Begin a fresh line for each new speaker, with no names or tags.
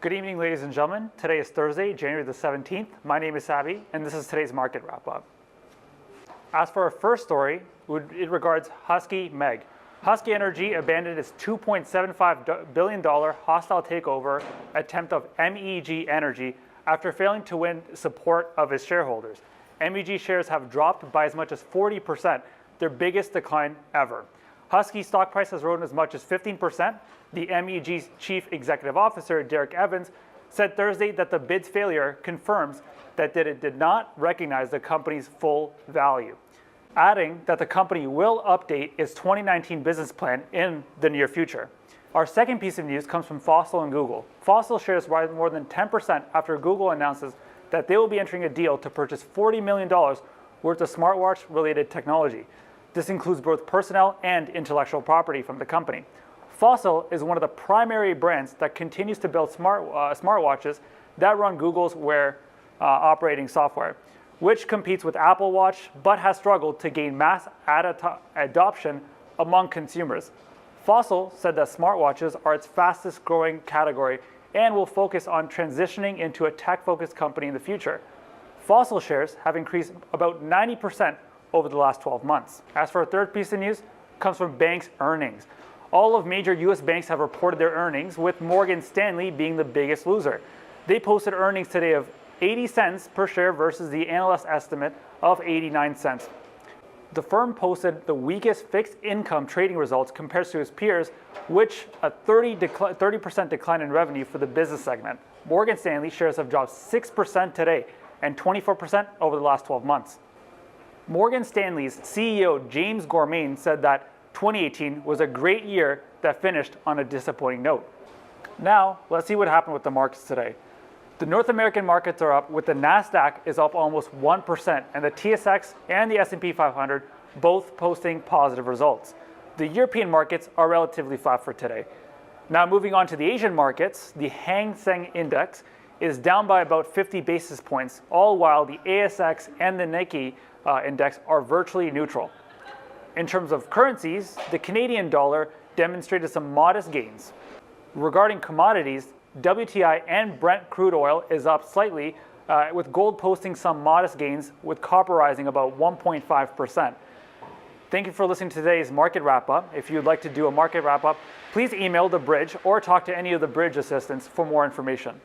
Good evening, ladies and gentlemen. Today is Thursday, January the 17th. My name is Sabi, and this is today's market wrap-up. As for our first story, it regards Husky Meg. Husky Energy abandoned its $2.75 billion hostile takeover attempt of MEG Energy after failing to win support of its shareholders. MEG shares have dropped by as much as 40%, their biggest decline ever. Husky's stock price has risen as much as 15%. The MEG's chief executive officer, Derek Evans, said Thursday that the bid's failure confirms that it did not recognize the company's full value, adding that the company will update its 2019 business plan in the near future. Our second piece of news comes from Fossil and Google. Fossil shares rise more than 10% after Google announces that they will be entering a deal to purchase $40 million worth of smartwatch-related technology. This includes both personnel and intellectual property from the company. Fossil is one of the primary brands that continues to build smartwatches that run Google's Wear operating software, which competes with Apple Watch but has struggled to gain mass adoption among consumers. Fossil said that smartwatches are its fastest growing category and will focus on transitioning into a tech-focused company in the future. Fossil shares have increased about 90% over the last 12 months. As for our third piece of news, it comes from banks' earnings. All of major U.S. banks have reported their earnings, with Morgan Stanley being the biggest loser. They posted earnings today of 80 cents per share versus the analyst estimate of 89 cents. The firm posted the weakest fixed income trading results compared to its peers, which a 30% decline in revenue for the business segment. Morgan Stanley shares have dropped 6% today and 24% over the last 12 months. Morgan Stanley's CEO James Gorman said that 2018 was a great year that finished on a disappointing note. Now, let's see what happened with the markets today. The North American markets are up, with the Nasdaq is up almost 1%, and the TSX and the S&P 500 both posting positive results. The European markets are relatively flat for today. Now, moving on to the Asian markets, the Hang Seng Index is down by about 50 basis points, all while the ASX and the Nikkei index are virtually neutral. In terms of currencies, the Canadian dollar demonstrated some modest gains. Regarding commodities, WTI and Brent crude oil is up slightly, with gold posting some modest gains, with copper rising about 1.5%. Thank you for listening to today's market wrap-up. If you'd like to do a market wrap-up, please email The Bridge or talk to any of the Bridge assistants for more information.